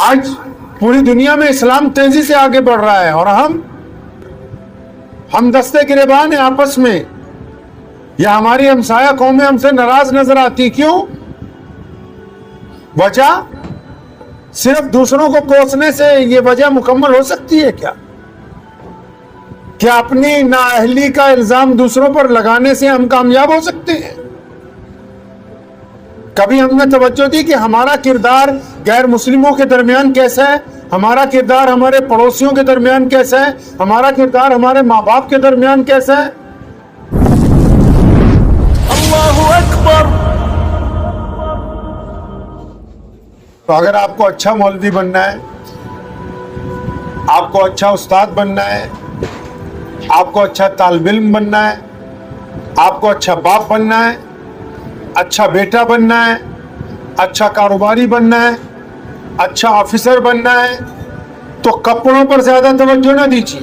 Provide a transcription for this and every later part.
آج پوری دنیا میں اسلام تیزی سے آگے بڑھ رہا ہے اور ہم دستے گریبان ہیں آپس میں. یا ہماری ہمسایہ قومیں ہم سے ناراض نظر آتی. کیوں؟ وجہ صرف دوسروں کو کوسنے سے یہ وجہ مکمل ہو سکتی ہے کیا؟ کیا اپنی نااہلی کا الزام دوسروں پر لگانے سے ہم کامیاب ہو سکتے ہیں؟ کبھی ہم نے توجہ دی کہ ہمارا کردار غیر مسلموں کے درمیان کیسا ہے، ہمارا کردار ہمارے پڑوسیوں کے درمیان کیسا ہے، ہمارا کردار ہمارے ماں باپ کے درمیان کیسا ہے؟ اللہ اکبر. تو اگر آپ کو اچھا مولوی بننا ہے، آپ کو اچھا استاد بننا ہے، آپ کو اچھا طالب علم بننا ہے، آپ کو اچھا باپ بننا ہے، اچھا بیٹا بننا ہے، اچھا کاروباری بننا ہے، اچھا آفیسر بننا ہے، تو کپڑوں پر زیادہ توجہ نہ دیجیے،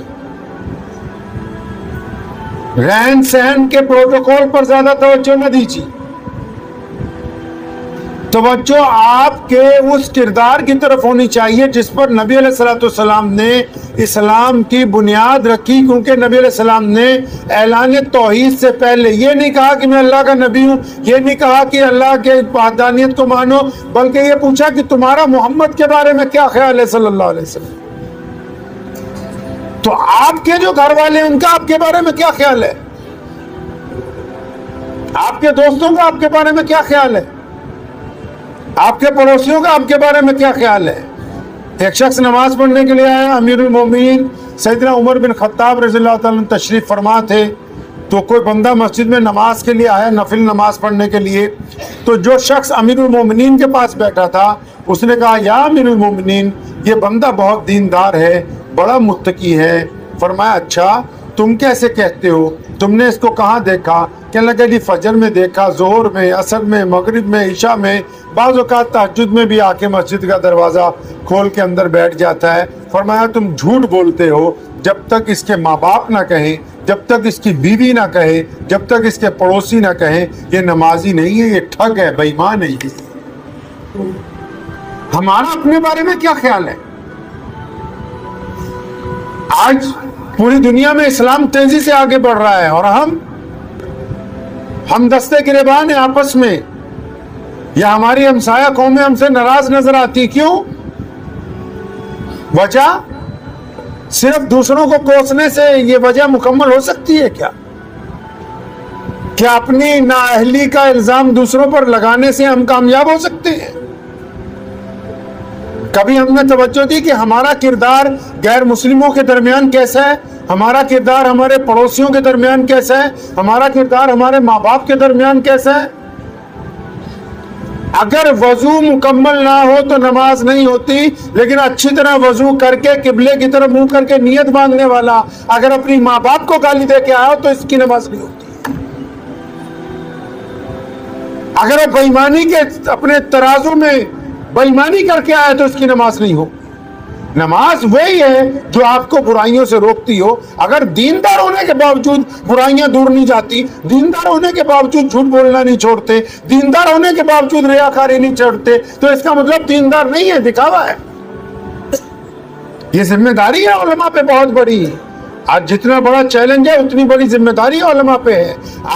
رہن سہن کے پروٹوکول پر زیادہ توجہ نہ دیجیے. توجہ آپ کے اس کردار کی طرف ہونی چاہیے جس پر نبی علیہ الصلوۃ والسلام نے اسلام کی بنیاد رکھی. کیونکہ نبی علیہ السلام نے اعلان توحید سے پہلے یہ نہیں کہا کہ میں اللہ کا نبی ہوں، یہ نہیں کہا کہ اللہ کے وحدانیت کو مانو، بلکہ یہ پوچھا کہ تمہارا محمد کے بارے میں کیا خیال ہے صلی اللہ علیہ وسلم. تو آپ کے جو گھر والے ہیں ان کا آپ کے بارے میں کیا خیال ہے؟ آپ کے دوستوں کا آپ کے بارے میں کیا خیال ہے؟ آپ کے پڑوسیوں کا آپ کے بارے میں کیا خیال ہے؟ ایک شخص نماز پڑھنے کے لیے آیا، امیر المومنین سیدنا عمر بن خطاب رضی اللہ تعالیٰ عنہ تشریف فرما تھے. تو کوئی بندہ مسجد میں نماز کے لیے آیا، نفل نماز پڑھنے کے لیے. تو جو شخص امیر المومنین کے پاس بیٹھا تھا اس نے کہا، یا امیر المومنین، یہ بندہ بہت دیندار ہے، بڑا متقی ہے. فرمایا، اچھا تم کیسے کہتے ہو؟ تم نے اس کو کہاں دیکھا؟ کہنے لگا، جی فجر میں دیکھا، ظہر میں، عصر میں، مغرب میں، عشاء میں، بعض اوقات تہجد میں بھی آ کے مسجد کا دروازہ کھول کے اندر بیٹھ جاتا ہے. فرمایا، تم جھوٹ بولتے ہو. جب تک اس کے ماں باپ نہ کہیں، جب تک اس کی بیوی نہ کہے، جب تک اس کے پڑوسی نہ کہیں یہ نمازی نہیں ہے، یہ ٹھگ ہے، بے ایمان ہے. ہمارا اپنے بارے میں کیا خیال ہے؟ آج پوری دنیا میں اسلام تیزی سے آگے بڑھ رہا ہے اور ہم دستے گریبان ہیں آپس میں. یا ہماری ہمسایہ قومیں ہم سے ناراض نظر آتی. کیوں؟ وجہ صرف دوسروں کو کوسنے سے یہ وجہ مکمل ہو سکتی ہے کیا؟ کیا اپنی نااہلی کا الزام دوسروں پر لگانے سے ہم کامیاب ہو سکتے ہیں؟ کبھی ہم نے توجہ دی کہ ہمارا کردار غیر مسلموں کے درمیان کیسا ہے، ہمارا کردار ہمارے پڑوسیوں کے درمیان کیسا ہے، ہمارا کردار ہمارے ماں باپ کے درمیان کیسا ہے؟ اگر وضو مکمل نہ ہو تو نماز نہیں ہوتی، لیکن اچھی طرح وضو کر کے قبلے کی طرف منہ کر کے نیت باندھنے والا اگر اپنی ماں باپ کو گالی دے کے آیا تو اس کی نماز نہیں ہوتی. اگر وہ بےایمانی کے اپنے ترازو میں بےایمانی کر کے آیا تو اس کی نماز نہیں ہو. نماز وہی ہے جو آپ کو برائیوں سے روکتی ہو. اگر دیندار ہونے کے باوجود برائیاں دور نہیں جاتی، دیندار ہونے کے باوجود جھوٹ بولنا نہیں چھوڑتے، دیندار ہونے کے باوجود ریاکاری نہیں چھوڑتے، تو اس کا مطلب دیندار نہیں ہے، دکھاوا ہے. یہ ذمہ داری ہے علماء پہ بہت بڑی. آج جتنا بڑا چیلنج ہے اتنی بڑی ذمہ داری علماء پہ ہے.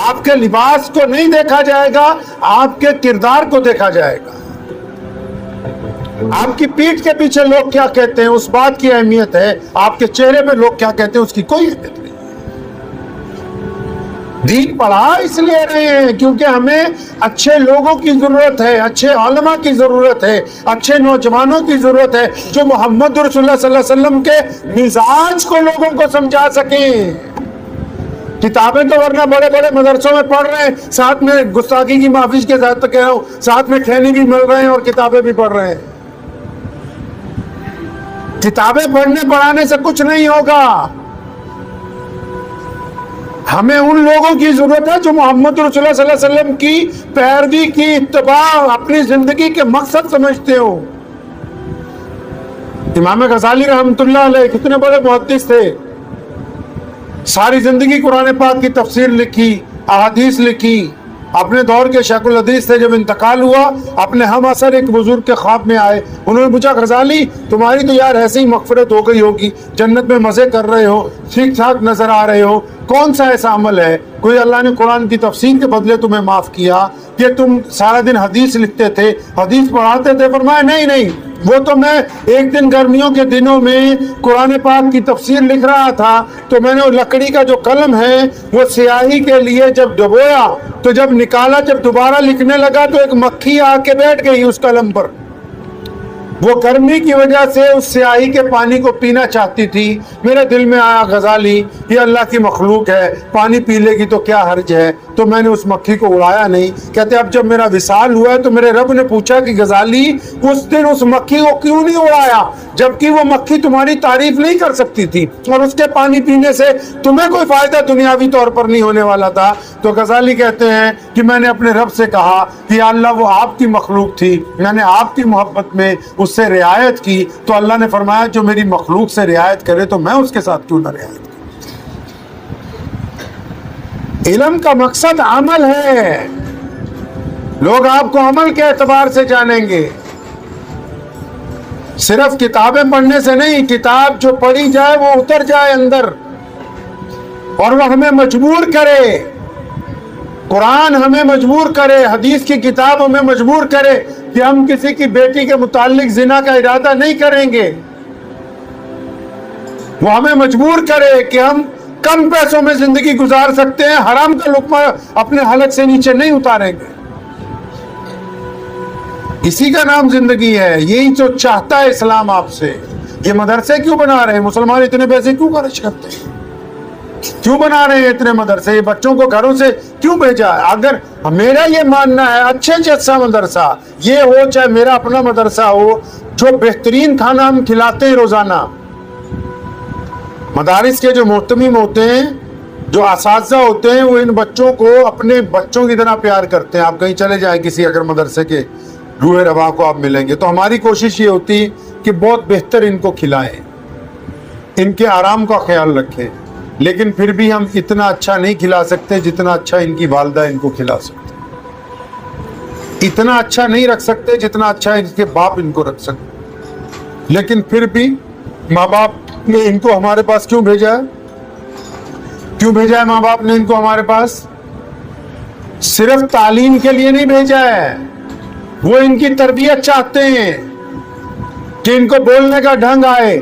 آپ کے لباس کو نہیں دیکھا جائے گا، آپ کے کردار کو دیکھا جائے گا. آپ کی پیٹھ کے پیچھے لوگ کیا کہتے ہیں اس بات کی اہمیت ہے، آپ کے چہرے پہ لوگ کیا کہتے ہیں اس کی کوئی اہمیت نہیں. دین پڑھا اس لیے رہے ہیں کیونکہ ہمیں اچھے لوگوں کی ضرورت ہے، اچھے علماء کی ضرورت ہے، اچھے نوجوانوں کی ضرورت ہے جو محمد رسول اللہ صلی اللہ علیہ وسلم کے مزاج کو لوگوں کو سمجھا سکیں. کتابیں تو ورنہ بڑے بڑے مدرسوں میں پڑھ رہے ہیں، ساتھ میں گستاخی کی معافی کے ساتھ تو کہہ رہا ہوں، ساتھ میں کھینے بھی مل رہے ہیں اور کتابیں بھی پڑھ رہے ہیں. کتابیں پڑھنے پڑھانے سے کچھ نہیں ہوگا. ہمیں ان لوگوں کی ضرورت ہے جو محمد رسول اللہ صلی اللہ علیہ وسلم کی پیروی کی، اتباع اپنی زندگی کے مقصد سمجھتے ہو. امام غزالی رحمۃ اللہ علیہ کتنے بڑے محدث تھے، ساری زندگی قرآن پاک کی تفسیر لکھی، احادیث لکھی، اپنے دور کے شیخ الحدیث سے جب انتقال ہوا، اپنے ہم اثر ایک بزرگ کے خواب میں آئے، انہوں نے پوچھا غزالی تمہاری تو یار ایسے ہی مغفرت ہو گئی ہوگی، جنت میں مزے کر رہے ہو، ٹھیک ٹھاک نظر آ رہے ہو، کون سا ایسا عمل ہے کوئی اللہ نے قرآن کی تفسیر کے بدلے تمہیں معاف کیا کہ تم سارا دن حدیث لکھتے تھے، حدیث پڑھاتے تھے؟ فرمایا نہیں، وہ تو میں ایک دن گرمیوں کے دنوں میں قرآن پاک کی تفسیر لکھ رہا تھا، تو میں نے وہ لکڑی کا جو قلم ہے وہ سیاہی کے لیے جب ڈبویا تو جب نکالا، جب دوبارہ لکھنے لگا تو ایک مکھی آ کے بیٹھ گئی اس قلم پر، وہ گرمی کی وجہ سے اس سیاہی کے پانی کو پینا چاہتی تھی۔ میرے دل میں آیا غزالی یہ اللہ کی مخلوق ہے، پانی پی لے گی تو کیا حرج ہے، تو میں نے اس مکھی کو اڑایا نہیں۔ کہتے اب جب میرا وصال ہوا ہے تو میرے رب نے پوچھا کہ غزالی اس دن اس مکھی کو کیوں نہیں اڑایا، جبکہ وہ مکھی تمہاری تعریف نہیں کر سکتی تھی اور اس کے پانی پینے سے تمہیں کوئی فائدہ دنیاوی طور پر نہیں ہونے والا تھا۔ تو غزالی کہتے ہیں کہ میں نے اپنے رب سے کہا کہ یا اللہ وہ آپ کی مخلوق تھی، میں نے آپ کی محبت میں اس سے رعایت کی، تو اللہ نے فرمایا جو میری مخلوق سے رعایت کرے تو میں اس کے ساتھ کیوں نہ رعایت کروں۔ علم کا مقصد عمل ہے، لوگ آپ کو عمل کے اعتبار سے جانیں گے، صرف کتابیں پڑھنے سے نہیں، کتاب جو پڑھی جائے وہ اتر جائے اندر اور وہ ہمیں مجبور کرے، قرآن ہمیں مجبور کرے، حدیث کی کتاب ہمیں مجبور کرے کہ ہم کسی کی بیٹی کے متعلق زنا کا ارادہ نہیں کریں گے، وہ ہمیں مجبور کرے کہ ہم کم پیسوں میں زندگی گزار سکتے ہیں، حرام کا لقمہ اپنے حلق سے نیچے نہیں اتاریں گے۔ اسی کا نام زندگی ہے، یہی جو چاہتا ہے اسلام آپ سے۔ یہ مدرسے کیوں بنا رہے ہیں مسلمان، اتنے پیسے کیوں خرچ کرتے ہیں، کیوں بنا رہے ہیں اتنے مدرسے، یہ بچوں کو گھروں سے کیوں بھیجا ہے؟ اگر میرا یہ ماننا ہے اچھے سے اچھا مدرسہ یہ ہو، چاہے میرا اپنا مدرسہ ہو، جو بہترین کھانا ہم کھلاتے ہیں روزانہ، مدارس کے جو محتمم ہوتے ہیں، جو اساتذہ ہوتے ہیں، وہ ان بچوں کو اپنے بچوں کی طرح پیار کرتے ہیں۔ آپ کہیں چلے جائیں کسی اگر مدرسے کے روح رواں کو آپ ملیں گے تو ہماری کوشش یہ ہوتی کہ بہت بہتر ان کو کھلائیں، ان کے آرام کا خیال رکھیں، لیکن پھر بھی ہم اتنا اچھا نہیں کھلا سکتے جتنا اچھا ان کی والدہ ان کو کھلا سکتے، اتنا اچھا نہیں رکھ سکتے جتنا اچھا ان کے باپ ان کو رکھ سکتے، لیکن پھر بھی ماں باپ نے ان کو ہمارے پاس کیوں بھیجا ہے؟ کیوں بھیجا ہے ماں باپ نے ان کو ہمارے پاس؟ صرف تعلیم کے لیے نہیں بھیجا ہے، وہ ان کی تربیت چاہتے ہیں کہ ان کو بولنے کا ڈھنگ آئے،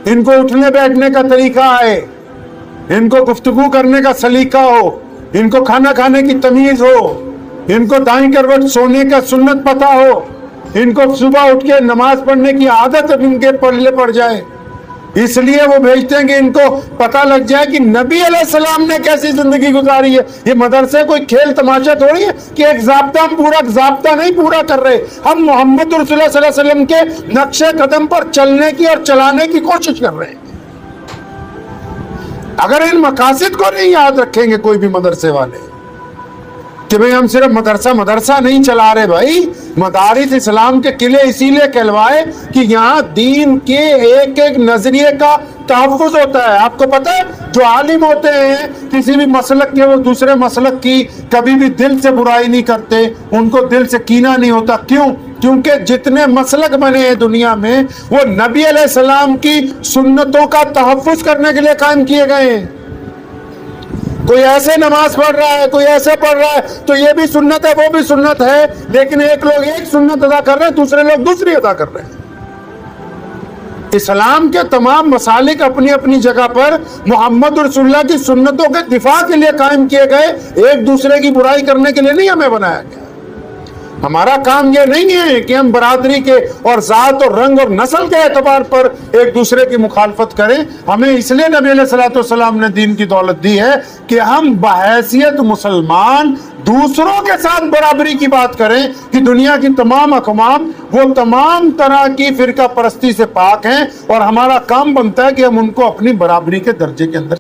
ان کو اٹھنے بیٹھنے کا طریقہ آئے، ان کو گفتگو کرنے کا سلیقہ ہو، ان کو کھانا کھانے کی تمیز ہو، ان کو دائیں کروٹ سونے کا سنت پتہ ہو، ان کو صبح اٹھ کے نماز پڑھنے کی عادت ان کے پلے پڑ جائے۔ اس لیے وہ بھیجتے ہیں کہ ان کو پتہ لگ جائے کہ نبی علیہ السلام نے کیسی زندگی گزاری ہے۔ یہ مدرسے کوئی کھیل تماشا تھوڑی ہے کہ ایک ضابطہ ہم پورا ضابطہ نہیں پورا کر رہے، ہم محمد رسول اللہ صلی اللہ علیہ وسلم کے نقش قدم پر چلنے کی اور چلانے کی کوشش کر رہے ہیں۔ اگر ان مقاصد کو نہیں یاد رکھیں گے کوئی بھی مدرسے والے کہ بھئی ہم صرف مدرسہ نہیں چلا رہے، بھائی مدارس اسلام کے قلعے اسی لیے کہلوائے کہ یہاں دین کے ایک ایک نظریے کا تحفظ ہوتا ہے۔ آپ کو پتہ ہے جو عالم ہوتے ہیں کسی بھی مسلک کے، وہ دوسرے مسلک کی کبھی بھی دل سے برائی نہیں کرتے، ان کو دل سے کینہ نہیں ہوتا۔ کیوں؟ کیونکہ جتنے مسلک بنے ہیں دنیا میں وہ نبی علیہ السلام کی سنتوں کا تحفظ کرنے کے لیے قائم کیے گئے ہیں۔ کوئی ایسے نماز پڑھ رہا ہے، کوئی ایسے پڑھ رہا ہے، تو یہ بھی سنت ہے وہ بھی سنت ہے، لیکن ایک لوگ ایک سنت ادا کر رہے ہیں، دوسرے لوگ دوسری ادا کر رہے ہیں۔ اسلام کے تمام مسالک اپنی اپنی جگہ پر محمد رسول اللہ کی سنتوں کے دفاع کے لیے قائم کیے گئے، ایک دوسرے کی برائی کرنے کے لیے نہیں ہمیں بنایا گیا۔ ہمارا کام یہ نہیں ہے کہ ہم برادری کے اور ذات اور رنگ اور نسل کے اعتبار پر ایک دوسرے کی مخالفت کریں۔ ہمیں اس لیے نبی علیہ الصلوۃ والسلام نے دین کی دولت دی ہے کہ ہم بحیثیت مسلمان دوسروں کے ساتھ برابری کی بات کریں کہ دنیا کی تمام اقوام وہ تمام طرح کی فرقہ پرستی سے پاک ہیں، اور ہمارا کام بنتا ہے کہ ہم ان کو اپنی برابری کے درجے کے اندر